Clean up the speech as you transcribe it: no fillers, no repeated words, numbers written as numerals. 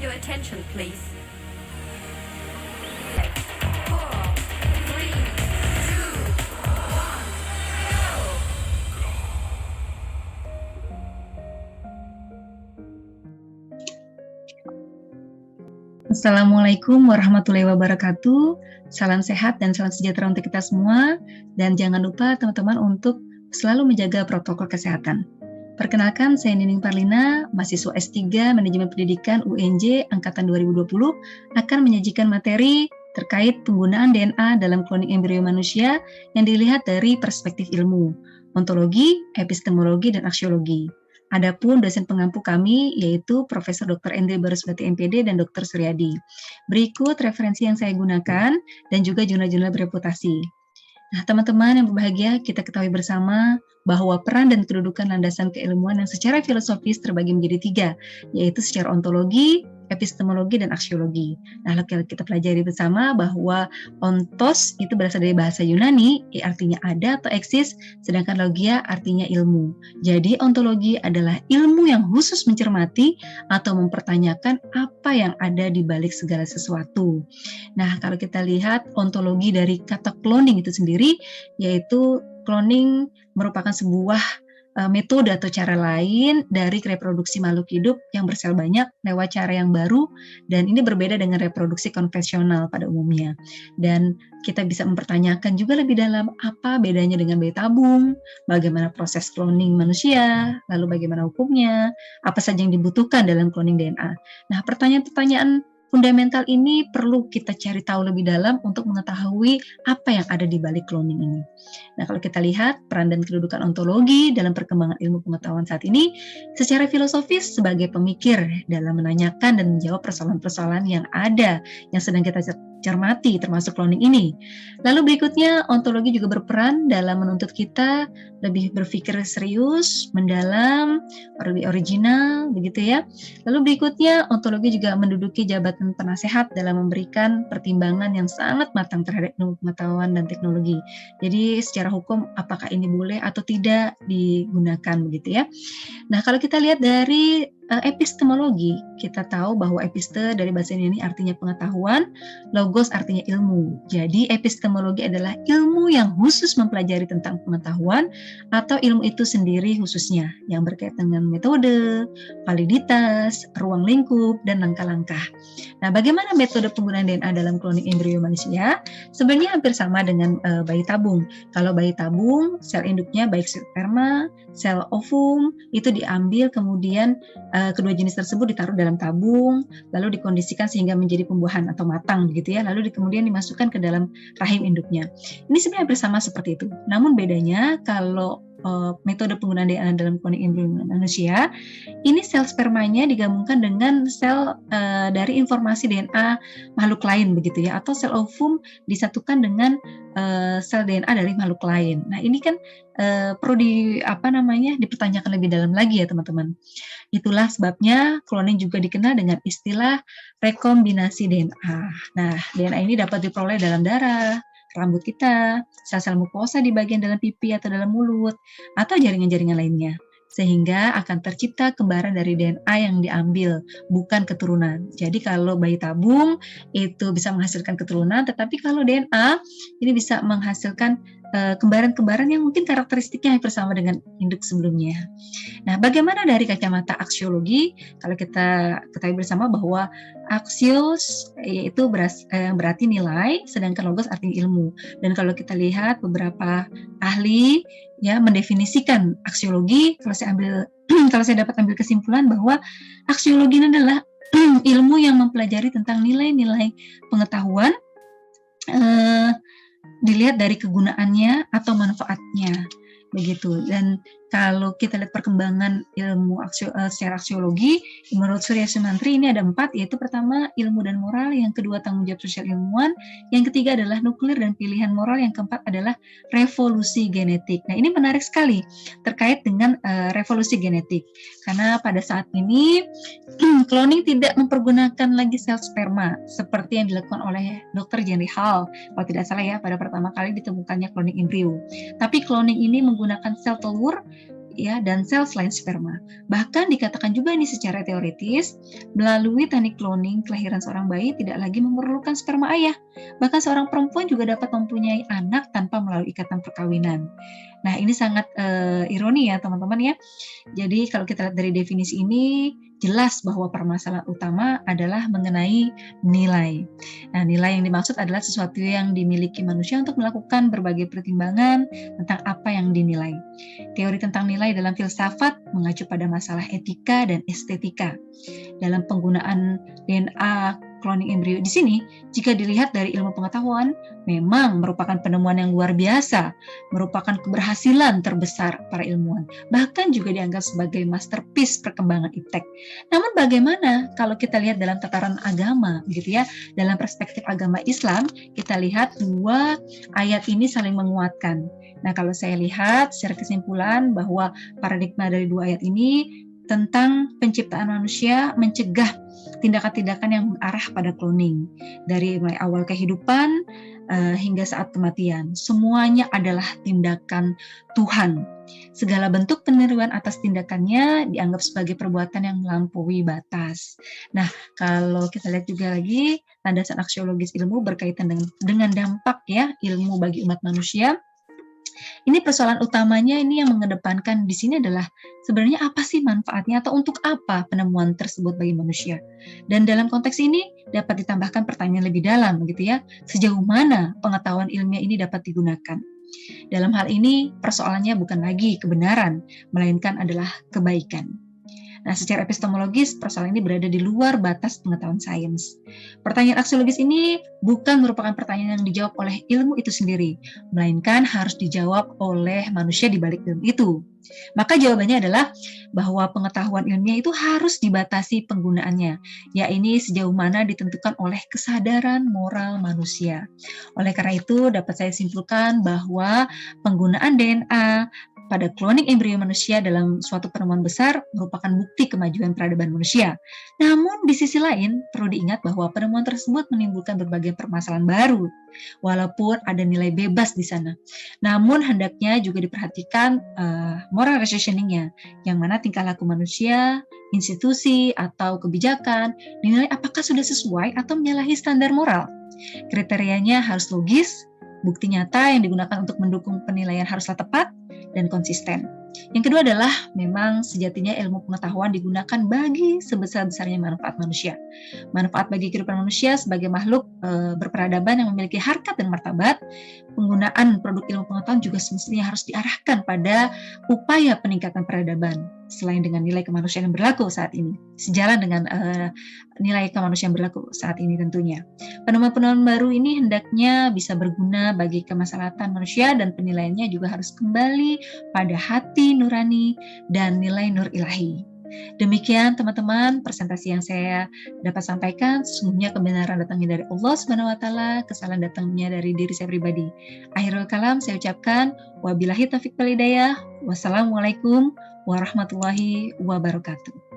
your attention, please. 4, 3, 2, 1, go! Assalamualaikum warahmatullahi wabarakatuh. Salam sehat dan salam sejahtera untuk kita semua. Dan jangan lupa teman-teman untuk selalu menjaga protokol kesehatan. Perkenalkan, saya Nining Parlina, mahasiswa S3 Manajemen Pendidikan UNJ Angkatan 2020, akan menyajikan materi terkait penggunaan DNA dalam cloning embrio manusia yang dilihat dari perspektif ilmu, ontologi, epistemologi, dan aksiologi. Adapun dosen pengampu kami yaitu Profesor Dr. Endre Barusbati MPD dan Dr. Suryadi. Berikut referensi yang saya gunakan dan juga jurnal-jurnal bereputasi. Nah, teman-teman yang berbahagia, kita ketahui bersama bahwa peran dan kedudukan landasan keilmuan yang secara filosofis terbagi menjadi 3, yaitu secara ontologi, epistemologi, dan aksiologi. Nah, lalu kita pelajari bersama bahwa ontos itu berasal dari bahasa Yunani, artinya ada atau eksis, sedangkan logia artinya ilmu. Jadi, ontologi adalah ilmu yang khusus mencermati atau mempertanyakan apa yang ada di balik segala sesuatu. Nah, kalau kita lihat ontologi dari kata cloning itu sendiri, yaitu cloning merupakan sebuah metode atau cara lain dari reproduksi makhluk hidup yang bersel banyak lewat cara yang baru, dan ini berbeda dengan reproduksi konvensional pada umumnya. Dan kita bisa mempertanyakan juga lebih dalam apa bedanya dengan bayi tabung, bagaimana proses cloning manusia, lalu bagaimana hukumnya, apa saja yang dibutuhkan dalam cloning DNA. Nah, pertanyaan-pertanyaan fundamental ini perlu kita cari tahu lebih dalam untuk mengetahui apa yang ada di balik cloning ini. Nah, kalau kita lihat peran dan kedudukan ontologi dalam perkembangan ilmu pengetahuan saat ini, secara filosofis sebagai pemikir dalam menanyakan dan menjawab persoalan-persoalan yang ada, yang sedang kita cermati, termasuk cloning ini. Lalu berikutnya, ontologi juga berperan dalam menuntut kita lebih berpikir serius, mendalam, lebih original, begitu ya. Lalu berikutnya, ontologi juga menduduki jabatan penasehat dalam memberikan pertimbangan yang sangat matang terhadap ilmu pengetahuan dan teknologi. Jadi secara hukum apakah ini boleh atau tidak digunakan, begitu ya. Nah, kalau kita lihat dari epistemologi, kita tahu bahwa episte dari bahasa Yunani artinya pengetahuan, logos artinya ilmu. Jadi epistemologi adalah ilmu yang khusus mempelajari tentang pengetahuan atau ilmu itu sendiri khususnya, yang berkaitan dengan metode, validitas, ruang lingkup, dan langkah-langkah. Nah, bagaimana metode penggunaan DNA dalam cloning embrio manusia? Sebenarnya hampir sama dengan bayi tabung. Kalau bayi tabung, sel induknya baik sperma, sel ovum, itu diambil kemudian kedua jenis tersebut ditaruh dalam tabung, lalu dikondisikan sehingga menjadi pembuahan atau matang, begitu ya. Lalu kemudian dimasukkan ke dalam rahim induknya. Ini sebenarnya hampir sama seperti itu. Namun bedanya kalau metode penggunaan DNA dalam cloning embrio manusia, ini sel spermanya digabungkan dengan sel dari informasi DNA makhluk lain, begitu ya, atau sel ovum disatukan dengan sel DNA dari makhluk lain. Nah, ini kan perlu dipertanyakan lebih dalam lagi ya teman-teman. Itulah sebabnya cloning juga dikenal dengan istilah rekombinasi DNA. Nah, DNA ini dapat diperoleh dalam darah, rambut kita, sel-sel mukosa di bagian dalam pipi atau dalam mulut, atau jaringan-jaringan lainnya. Sehingga akan tercipta kembaran dari DNA yang diambil, bukan keturunan. Jadi kalau bayi tabung itu bisa menghasilkan keturunan, tetapi kalau DNA ini bisa menghasilkan kembaran-kembaran yang mungkin karakteristiknya hampir sama dengan induk sebelumnya. Nah, bagaimana dari kacamata aksiologi? Kalau kita ketahui bersama bahwa aksios yaitu berarti nilai, sedangkan logos artinya ilmu. Dan kalau kita lihat beberapa ahli ya mendefinisikan aksiologi, kalau saya dapat ambil kesimpulan bahwa aksiologi ini adalah ilmu yang mempelajari tentang nilai-nilai pengetahuan dilihat dari kegunaannya atau manfaatnya, begitu. Dan kalau kita lihat perkembangan ilmu secara aksiologi, menurut Surya Sumantri ini ada 4, yaitu pertama ilmu dan moral, yang kedua tanggung jawab sosial ilmuwan, yang ketiga adalah nuklir dan pilihan moral, yang keempat adalah revolusi genetik. Nah, ini menarik sekali terkait dengan revolusi genetik, karena pada saat ini cloning tidak mempergunakan lagi sel sperma seperti yang dilakukan oleh Dr. Jenry Hall, kalau tidak salah ya, pada pertama kali ditemukannya cloning embrio. Tapi cloning ini menggunakan sel telur ya dan sel selain sperma. Bahkan dikatakan juga ini secara teoritis, melalui teknik cloning kelahiran seorang bayi tidak lagi memerlukan sperma ayah. Bahkan seorang perempuan juga dapat mempunyai anak tanpa melalui ikatan perkawinan. Nah, ini sangat ironi ya teman-teman ya. Jadi kalau kita lihat dari definisi ini, jelas bahwa permasalahan utama adalah mengenai nilai. Nah, nilai yang dimaksud adalah sesuatu yang dimiliki manusia untuk melakukan berbagai pertimbangan tentang apa yang dinilai. Teori tentang nilai dalam filsafat mengacu pada masalah etika dan estetika. Dalam penggunaan DNA cloning embrio di sini, jika dilihat dari ilmu pengetahuan, memang merupakan penemuan yang luar biasa, merupakan keberhasilan terbesar para ilmuwan, bahkan juga dianggap sebagai masterpiece perkembangan iptek. Namun bagaimana kalau kita lihat dalam tataran agama, gitu ya, dalam perspektif agama Islam, kita lihat dua ayat ini saling menguatkan. Nah, kalau saya lihat secara kesimpulan bahwa paradigma dari dua ayat ini tentang penciptaan manusia mencegah tindakan-tindakan yang mengarah pada cloning. Dari mulai awal kehidupan hingga saat kematian. Semuanya adalah tindakan Tuhan. Segala bentuk peniruan atas tindakannya dianggap sebagai perbuatan yang melampaui batas. Nah, kalau kita lihat juga lagi landasan aksiologis ilmu berkaitan dengan dampak ya ilmu bagi umat manusia. Ini persoalan utamanya ini yang mengedepankan di sini adalah sebenarnya apa sih manfaatnya atau untuk apa penemuan tersebut bagi manusia. Dan dalam konteks ini dapat ditambahkan pertanyaan lebih dalam gitu ya, sejauh mana pengetahuan ilmiah ini dapat digunakan. Dalam hal ini persoalannya bukan lagi kebenaran, melainkan adalah kebaikan. Nah, secara epistemologis, persoalan ini berada di luar batas pengetahuan sains. Pertanyaan aksiologis ini bukan merupakan pertanyaan yang dijawab oleh ilmu itu sendiri, melainkan harus dijawab oleh manusia di balik ilmu itu. Maka jawabannya adalah bahwa pengetahuan ilmiah itu harus dibatasi penggunaannya, yakni sejauh mana ditentukan oleh kesadaran moral manusia. Oleh karena itu, dapat saya simpulkan bahwa penggunaan DNA pada cloning embrio manusia dalam suatu penemuan besar merupakan bukti kemajuan peradaban manusia. Namun di sisi lain perlu diingat bahwa penemuan tersebut menimbulkan berbagai permasalahan baru, walaupun ada nilai bebas di sana. Namun hendaknya juga diperhatikan moral reasoning-nya, yang mana tingkah laku manusia, institusi, atau kebijakan dinilai apakah sudah sesuai atau menyalahi standar moral. Kriterianya harus logis, bukti nyata yang digunakan untuk mendukung penilaian haruslah tepat dan konsisten. Yang kedua adalah memang sejatinya ilmu pengetahuan digunakan bagi sebesar-besarnya manfaat manusia. Manfaat bagi kehidupan manusia sebagai makhluk berperadaban yang memiliki harkat dan martabat. Penggunaan produk ilmu pengetahuan juga semestinya harus diarahkan pada upaya peningkatan peradaban selain dengan nilai kemanusiaan yang berlaku saat ini. Sejalan dengan nilai kemanusiaan yang berlaku saat ini tentunya. Penemuan-penemuan baru ini hendaknya bisa berguna bagi kemaslahatan manusia dan penilaiannya juga harus kembali pada hati nurani dan nilai nur ilahi. Demikian teman-teman presentasi yang saya dapat sampaikan. Sesungguhnya kebenaran datangnya dari Allah Subhanahu wa taala, kesalahan datangnya dari diri saya pribadi. Akhirul kalam saya ucapkan wabillahi taufiq wal hidayah. Wassalamualaikum warahmatullahi wabarakatuh.